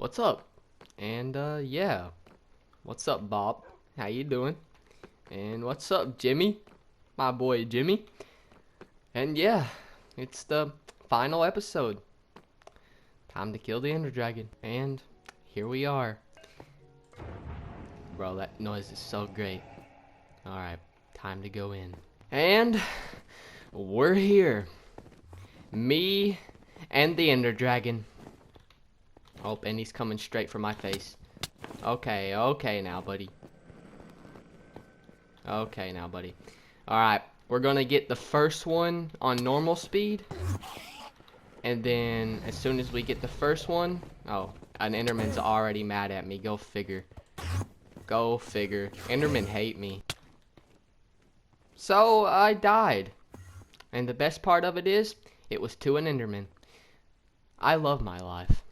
What's up? And yeah. What's up, Bob? How you doing? And what's up, Jimmy? My boy Jimmy. And yeah, it's the final episode. Time to kill the Ender Dragon. And here we are. Bro, that noise is so great. Alright, time to go in. And we're here. Me and the Ender Dragon. Oh, and he's coming straight for my face. Okay now, buddy. Okay now, buddy. Alright, we're gonna get the first one on normal speed. And then, as soon as we get the first one... Oh, an Enderman's already mad at me. Go figure. Go figure. Endermen hate me. So, I died. And the best part of it is, it was to an Enderman. I love my life.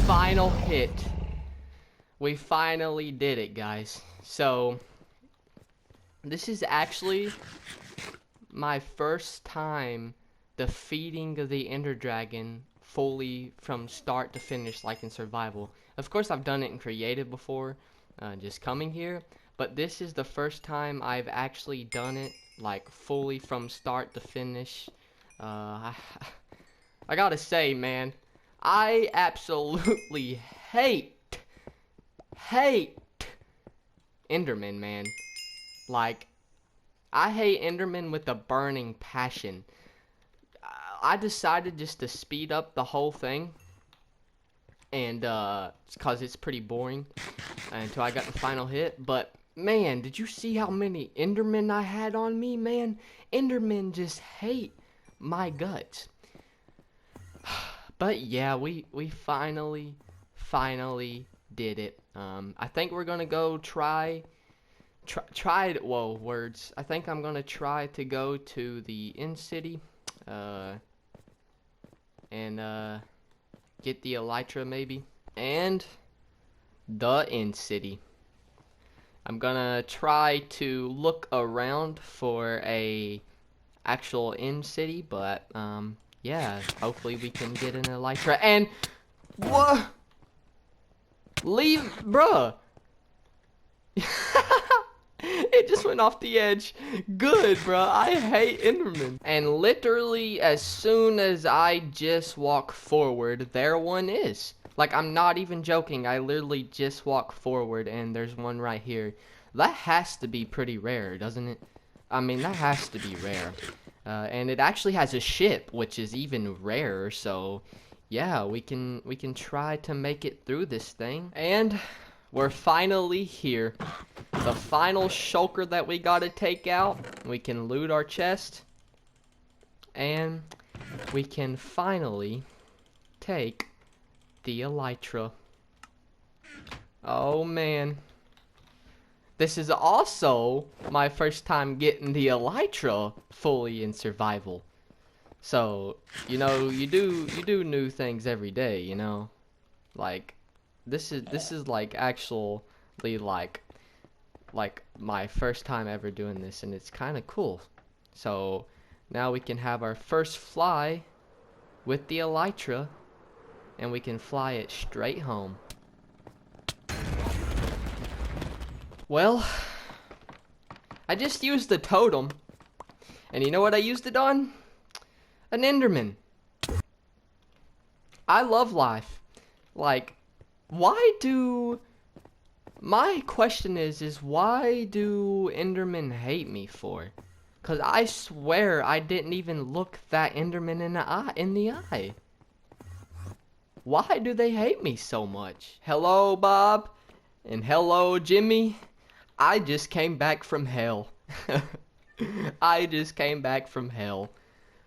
Final hit. We finally did it, guys. So, this is actually my first time defeating the Ender Dragon fully from start to finish, like in survival. Of course, I've done it in creative before, just coming here. But this is the first time I've actually done it, like, fully from start to finish. I gotta say, man, I absolutely hate Enderman, man. Like, I hate Enderman with a burning passion. I decided just to speed up the whole thing. And, because it's pretty boring until I got the final hit. But, man, did you see how many Endermen I had on me, man? Endermen just hate my guts. But yeah, we finally did it. I think we're gonna go try. Whoa, words. I think I'm gonna try to go to the end city, and get the elytra maybe, and the end city. I'm gonna try to look around for a actual end city, but yeah, hopefully we can get an elytra. And what? Leave, bruh. It just went off the edge. Good, bruh. I hate Enderman. And literally, as soon as I just walk forward, there one is. Like, I'm not even joking. I literally just walk forward, and there's one right here. That has to be pretty rare, doesn't it? I mean, that has to be rare. And it actually has a ship, which is even rarer, so yeah, we can try to make it through this thing. And we're finally here. The final shulker that we gotta take out. We can loot our chest. And we can finally take the elytra. Oh man. This is also my first time getting the elytra fully in survival. So, you know, you do new things every day, you know? Like this is like actually like my first time ever doing this, and it's kind of cool. So, now we can have our first fly with the elytra, and we can fly it straight home. Well, I just used the totem, and you know what I used it on? An Enderman. I love life. Like, why do... My question is why do Endermen hate me for? Cause I swear I didn't even look that Enderman in the eye. Why do they hate me so much? Hello, Bob, and hello, Jimmy. I just came back from hell. I just came back from hell.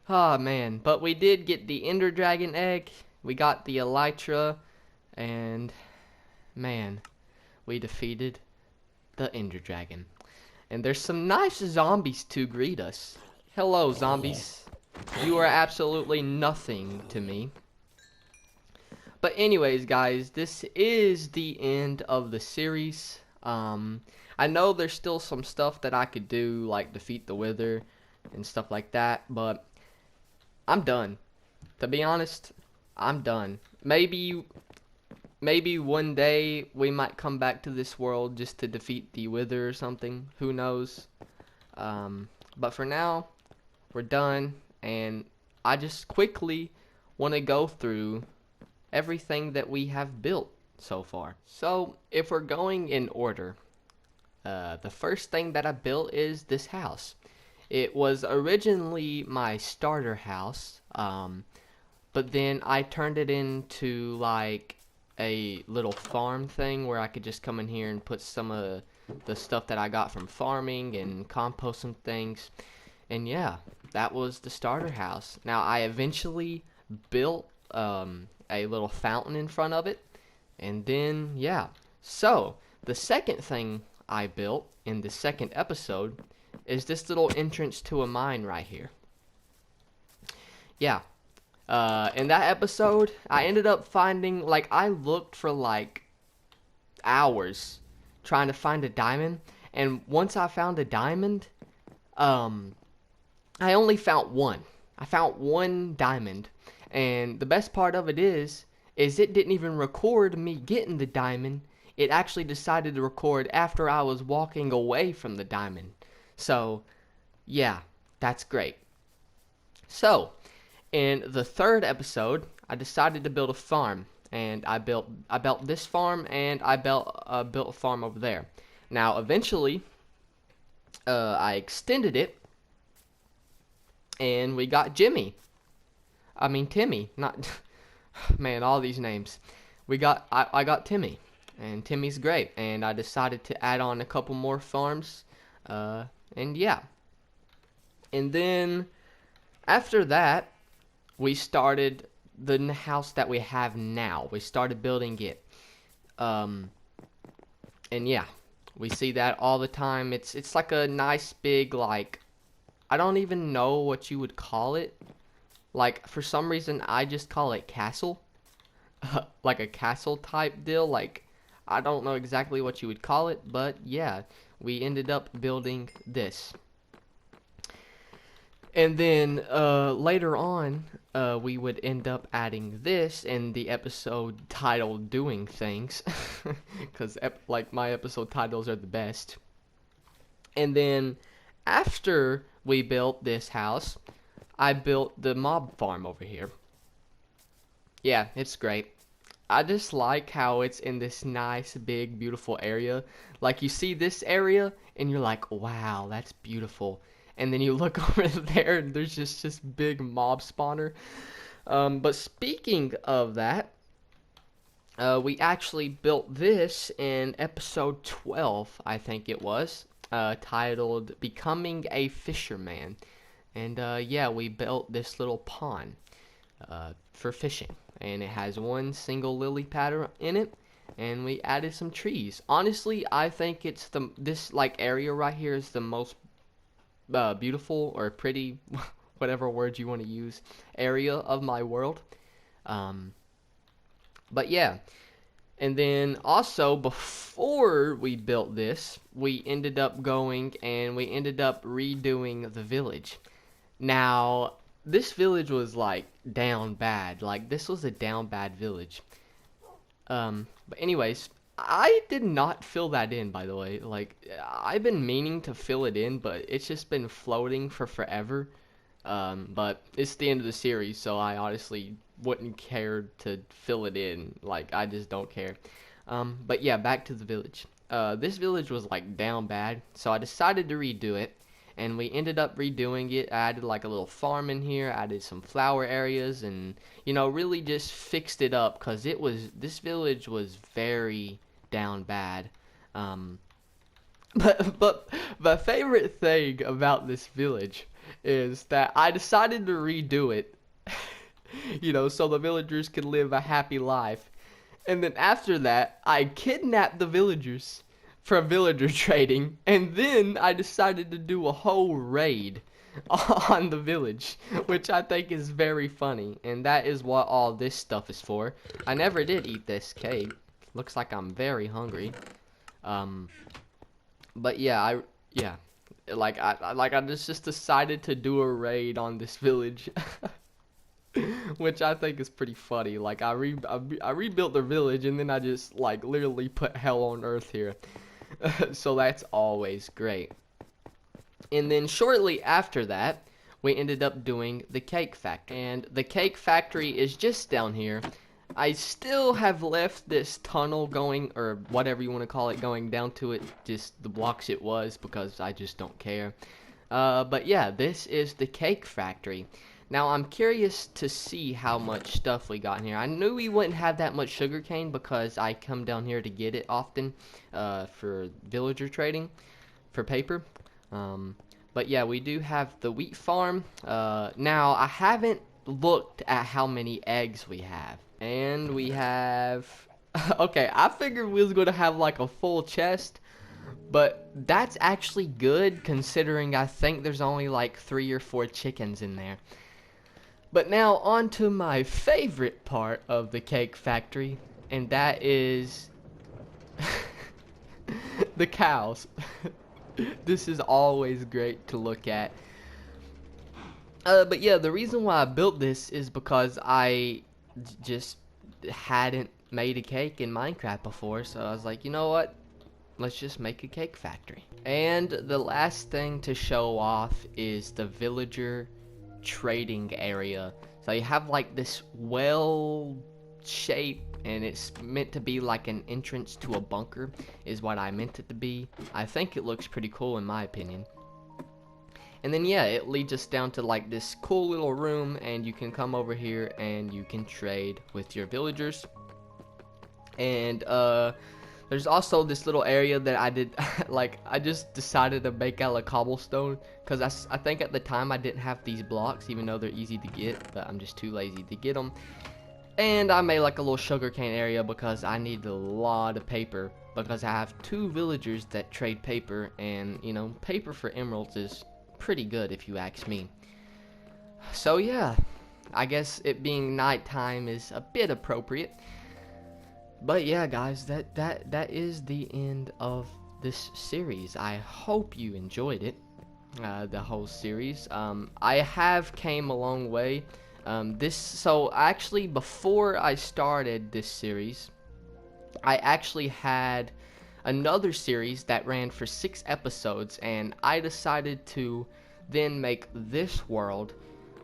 Ah, man. But we did get the Ender Dragon egg. We got the elytra. And, man, we defeated the Ender Dragon. And there's some nice zombies to greet us. Hello, zombies. You are absolutely nothing to me. But anyways, guys, this is the end of the series. I know there's still some stuff that I could do, like defeat the Wither and stuff like that, but I'm done. To be honest, I'm done. Maybe one day we might come back to this world just to defeat the Wither or something. Who knows? But for now, we're done, and I just quickly want to go through everything that we have built so far. So, if we're going in order, the first thing that I built is this house. It was originally my starter house, but then I turned it into like a little farm thing where I could just come in here and put some of the stuff that I got from farming and compost some things. And yeah, that was the starter house. Now I eventually built a little fountain in front of it, and then yeah. So the second thing I built in the second episode is this little entrance to a mine right here. Yeah. In that episode, I ended up finding, like, I looked for like hours trying to find a diamond, and once I found a diamond, I only found one. I found one diamond, and the best part of it is it didn't even record me getting the diamond. It actually decided to record after I was walking away from the diamond. So, yeah, that's great. So, in the third episode, I decided to build a farm, and I built this farm, and I built a farm over there. Now, eventually, I extended it, and we got Timmy, not man, all these names. I got Timmy, and Timmy's great, and I decided to add on a couple more farms, and yeah. And then after that, we started the house that we have now. We started building it, and yeah, we see that all the time. It's like a nice big, like, I don't even know what you would call it. Like, for some reason, I just call it castle. Like a castle type deal. Like, I don't know exactly what you would call it, but yeah, we ended up building this. And then later on, we would end up adding this in the episode titled "Doing Things," because like my episode titles are the best. And then after we built this house, I built the mob farm over here. Yeah, it's great. I just like how it's in this nice, big, beautiful area. Like, you see this area, and you're like, wow, that's beautiful. And then you look over there, and there's just this big mob spawner. But speaking of that, we actually built this in episode 12, I think it was, titled Becoming a Fisherman. And yeah, we built this little pond for fishing. And it has one single lily pad in it, and we added some trees. Honestly, I think it's this like area right here is the most beautiful or pretty, whatever word you want to use, area of my world. But yeah, and then also before we built this, we ended up going and we ended up redoing the village. Now, this village was like down bad. Like, this was a down bad village. But anyways, I did not fill that in, by the way. Like, I've been meaning to fill it in, but it's just been floating for forever. But it's the end of the series, so I honestly wouldn't care to fill it in. Like, I just don't care. But yeah, back to the village. This village was like down bad, so I decided to redo it. And we ended up redoing it. I added like a little farm in here, added some flower areas, and really just fixed it up because this village was very down bad. But my favorite thing about this village is that I decided to redo it, so the villagers could live a happy life. And then after that, I kidnapped the villagers from villager trading, and then I decided to do a whole raid on the village, which I think is very funny, and that is what all this stuff is for. I never did eat this cake. Looks like I'm very hungry. But yeah, I just decided to do a raid on this village. Which I think is pretty funny. Like, I rebuilt the village, and then I just like literally put hell on earth here. So that's always great. And then shortly after that, we ended up doing the cake factory. And the cake factory is just down here. I still have left this tunnel going, or whatever you want to call it, going down to it, just the blocks it was, because I just don't care. But yeah, this is the cake factory. Now, I'm curious to see how much stuff we got in here. I knew we wouldn't have that much sugarcane because I come down here to get it often for villager trading, for paper. But yeah, we do have the wheat farm. Now, I haven't looked at how many eggs we have. And we have... Okay, I figured we was going to have like a full chest. But that's actually good considering I think there's only like 3 or 4 chickens in there. But now on to my favorite part of the cake factory, and that is the cows. This is always great to look at. But yeah, the reason why I built this is because I just hadn't made a cake in Minecraft before, so I was like, you know what? Let's just make a cake factory. And the last thing to show off is the villager trading area. So you have like this well shape, and it's meant to be like an entrance to a bunker is what I meant it to be. I think it looks pretty cool in my opinion. And then yeah, it leads us down to like this cool little room, and you can come over here and you can trade with your villagers. And there's also this little area that I did, like, I just decided to make out of cobblestone, because I think at the time I didn't have these blocks, even though they're easy to get, but I'm just too lazy to get them. And I made like a little sugarcane area because I need a lot of paper, because I have 2 villagers that trade paper, and, paper for emeralds is pretty good if you ask me. So yeah, I guess it being nighttime is a bit appropriate. But yeah, guys, that is the end of this series. I hope you enjoyed it. the whole series. I have came a long way. So actually before I started this series, I actually had another series that ran for 6 episodes, and I decided to then make this world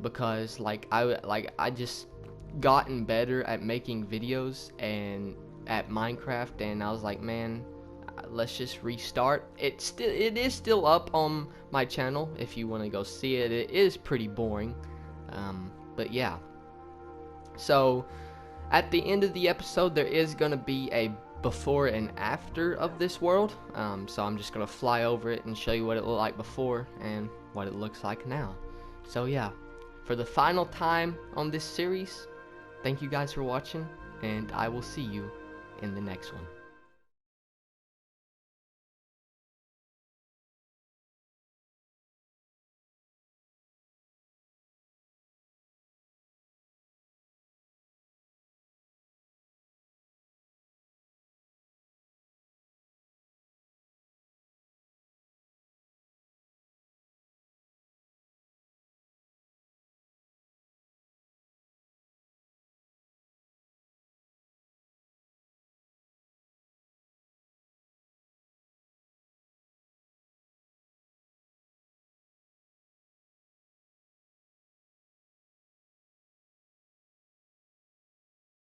because I just gotten better at making videos and at Minecraft, and I was like, man, let's just restart. It is still up on my channel if you want to go see it. It is pretty boring, but yeah. So at the end of the episode, there is gonna be a before and after of this world. So I'm just gonna fly over it and show you what it looked like before and what it looks like now. So yeah, for the final time on this series, thank you guys for watching, and I will see you in the next one.